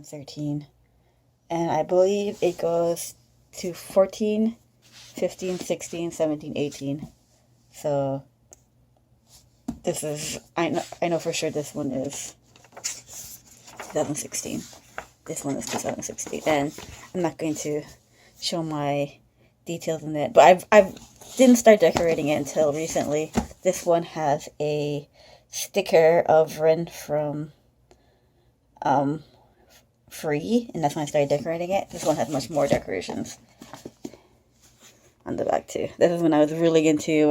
13. And I believe it goes to 14, 15, 16, 17, 18. So this is, I know for sure this one is 2016. This one is 2016. And I'm not going to show my details in it, but I didn't start decorating it until recently. This one has a sticker of Ren from Free, and that's when I started decorating it. This one has much more decorations on the back too. This is when I was really into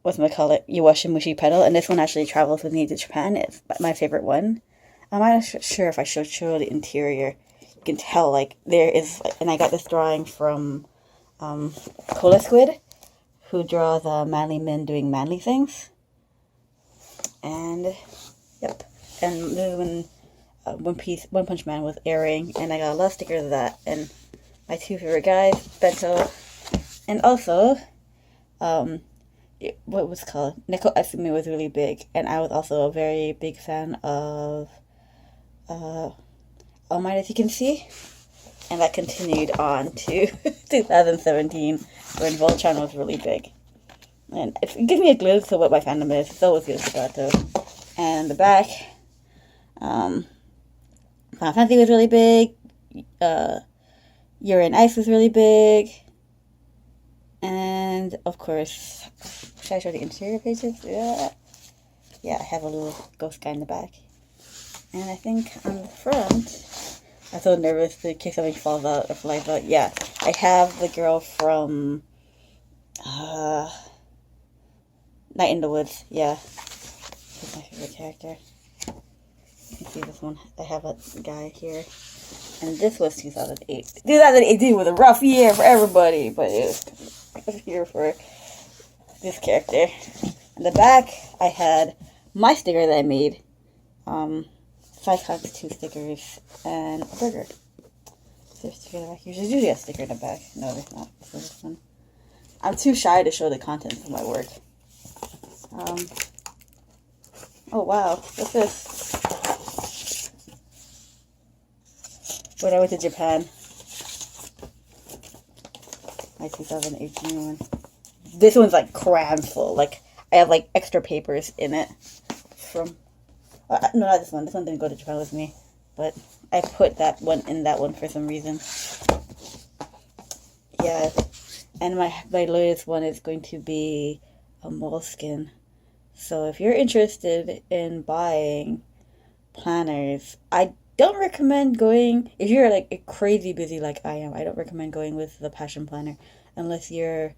Iwashimushi pedal, and this one actually travels with me to Japan. It's my favorite one. I'm not sure if I should show the interior. You can tell, like, there is, and I got this drawing from Cola Squid, who draws manly men doing manly things. And, yep. And this is when One Punch Man was airing, and I got a lot of stickers of that. And my two favorite guys, Bento, and also, what was it called? Neko Asumi was really big, and I was also a very big fan of All Might, as you can see. And that continued on to 2017, when Voltron was really big. And it gives me a glimpse of what my fandom is. It's always good for that, though. And the back, Final Fantasy was really big. Yuri and Ice was really big. And, of course, should I show the interior pages? Yeah. Yeah, I have a little ghost guy in the back. And I think on the front, I'm so nervous in case something falls out or flies out. Yeah, I have the girl from Night in the Woods. Yeah, she's my favorite character. You can see this one. I have a guy here. And this was 2008. 2018 was a rough year for everybody, but it was a rough year for this character. In the back, I had my sticker that I made. 5 times 2 stickers and a burger. Is there a sticker in the back? There's usually a sticker in the back. No, there's not. So this one. I'm too shy to show the contents of my work. Oh wow, what's this? When I went to Japan. My 2018 one. This one's like crammed full. Like, I have like extra papers in it from... no, not this one. This one didn't go to Japan with me. But I put that one in that one for some reason. Yeah. And my latest one is going to be a moleskin. So if you're interested in buying planners, I don't recommend going... If you're like crazy busy like I am, I don't recommend going with the Passion Planner. Unless you're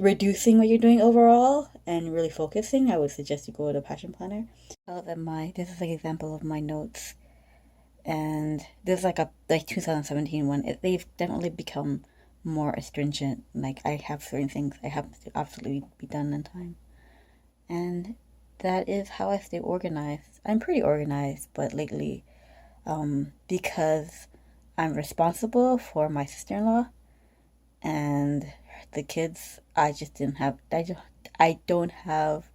reducing what you're doing overall and really focusing, I would suggest you go with a Passion Planner. This is like an example of my notes, and this is like a 2017 one. They've definitely become more astringent. Like, I have certain things I have to absolutely be done in time, and that is how I stay organized. I'm pretty organized, but lately, because I'm responsible for my sister-in-law and the kids, I don't have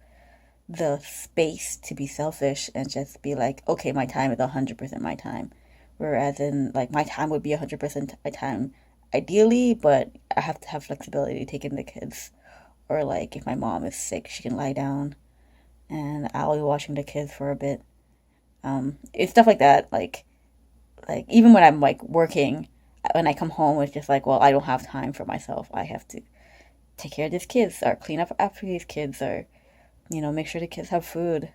the space to be selfish and just be like, okay, my time is 100% my time. Whereas in, like, my time would be 100% my time ideally, but I have to have flexibility to take in the kids. Or, like, if my mom is sick, she can lie down and I'll be watching the kids for a bit. It's stuff like that. Like even when I'm like working, when I come home, it's just like, well, I don't have time for myself. I have to take care of these kids, or clean up after these kids, or, make sure the kids have food.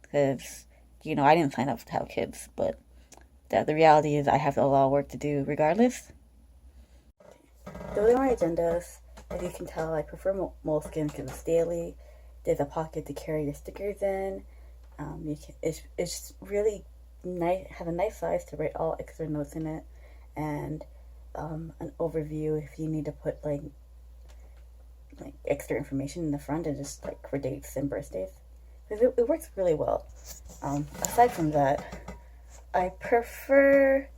Because, I didn't sign up to have kids, but the reality is I have a lot of work to do regardless. Those are my agendas. As you can tell, I prefer moleskin because it's daily. There's a pocket to carry your stickers in. It's really nice. Has a nice size to write all extra notes in it, and an overview if you need to put like extra information in the front, and just like for dates and birthdays. Because it works really well. Aside from that, I prefer,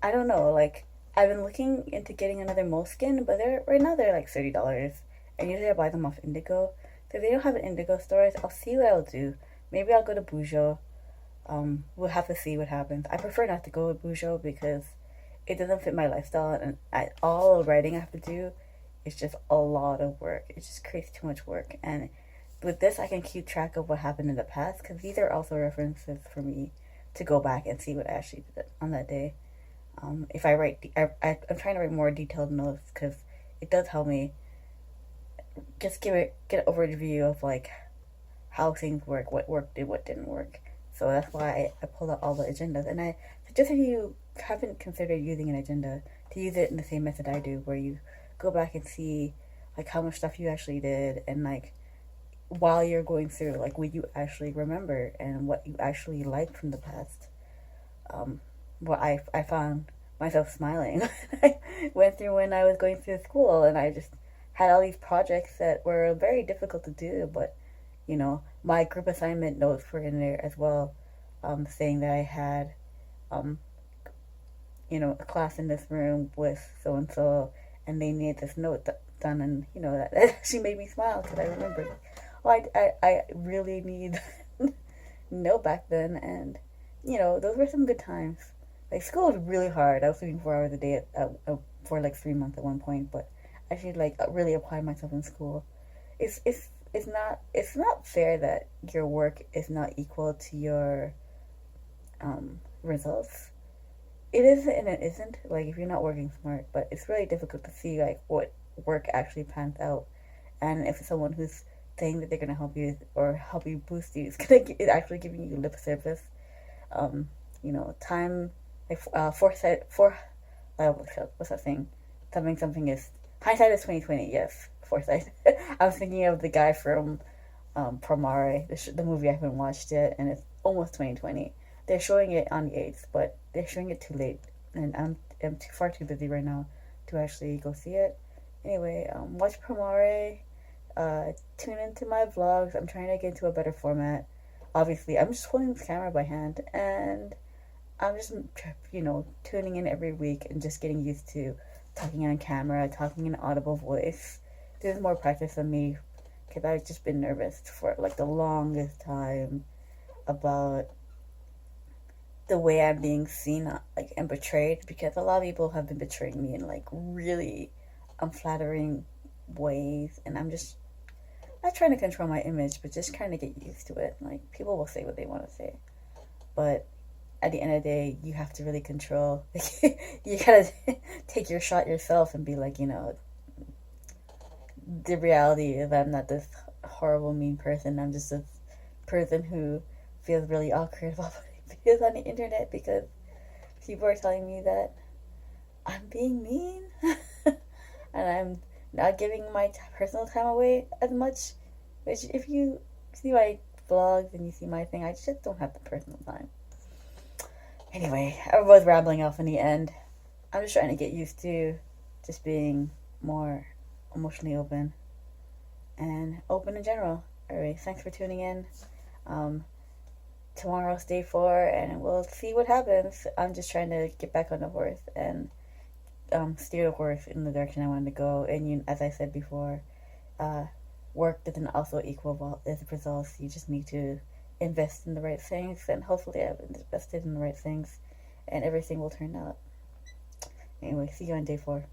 I don't know, like, I've been looking into getting another moleskin, but right now they're like $30. And usually I buy them off Indigo. So if they don't have an Indigo stores, I'll see what I'll do. Maybe I'll go to Bujo. We'll have to see what happens. I prefer not to go with Bujo because it doesn't fit my lifestyle, and all the writing I have to do is just a lot of work. It just creates too much work. And with this, I can keep track of what happened in the past because these are also references for me to go back and see what I actually did on that day. If I write, I'm trying to write more detailed notes because it does help me just get an overview of like how things work, what worked and what didn't work. So that's why I pulled out all the agendas. And I suggest if you haven't considered using an agenda, to use it in the same method I do, where you go back and see like how much stuff you actually did, and like while you're going through like what you actually remember and what you actually liked from the past. What I found myself smiling I went through when I was going through school, and I just had all these projects that were very difficult to do, but my group assignment notes were in there as well, saying that I had, um, a class in this room with so and so, and they needed this note done, and that actually made me smile because I remembered, oh, I really need note back then, and those were some good times. Like school was really hard. I was sleeping 4 hours a day for like 3 months at one point, but I should like really apply myself in school. It's not fair that your work is not equal to your results. It is and it isn't. Like if you're not working smart, but it's really difficult to see like what work actually pans out, and if someone who's saying that they're gonna help you or help you boost you is actually giving you lip service. Time like foresight for what's that thing? Something is hindsight is 2020. Yes, foresight. I was thinking of the guy from Promare, the movie I haven't watched yet, and it's almost 2020. They're showing it on the 8th, but they're showing it too late, and I'm far too busy right now to actually go see it. Anyway, watch Promare. Tune into my vlogs. I'm trying to get into a better format. Obviously, I'm just holding the camera by hand, and I'm just, tuning in every week and just getting used to talking on camera, talking in audible voice. This is more practice than me because I've just been nervous for like the longest time about the way I'm being seen like and portrayed, because a lot of people have been betraying me in like really unflattering ways, and I'm just not trying to control my image, but just trying to get used to it. Like people will say what they want to say, but at the end of the day, you have to really control. You gotta take your shot yourself and be like, the reality is I'm not this horrible, mean person. I'm just a person who feels really awkward about putting videos on the internet because people are telling me that I'm being mean and I'm not giving my personal time away as much. Which, if you see my vlogs and you see my thing, I just don't have the personal time. Anyway, I was rambling off in the end. I'm just trying to get used to just being more emotionally open and open in general. Alright, thanks for tuning in. Tomorrow's day 4, and we'll see what happens. I'm just trying to get back on the horse and steer the horse in the direction I wanted to go. And as I said before, work doesn't also equal as results. You just need to invest in the right things, and hopefully I've invested in the right things, and everything will turn out. Anyway, see you on day 4.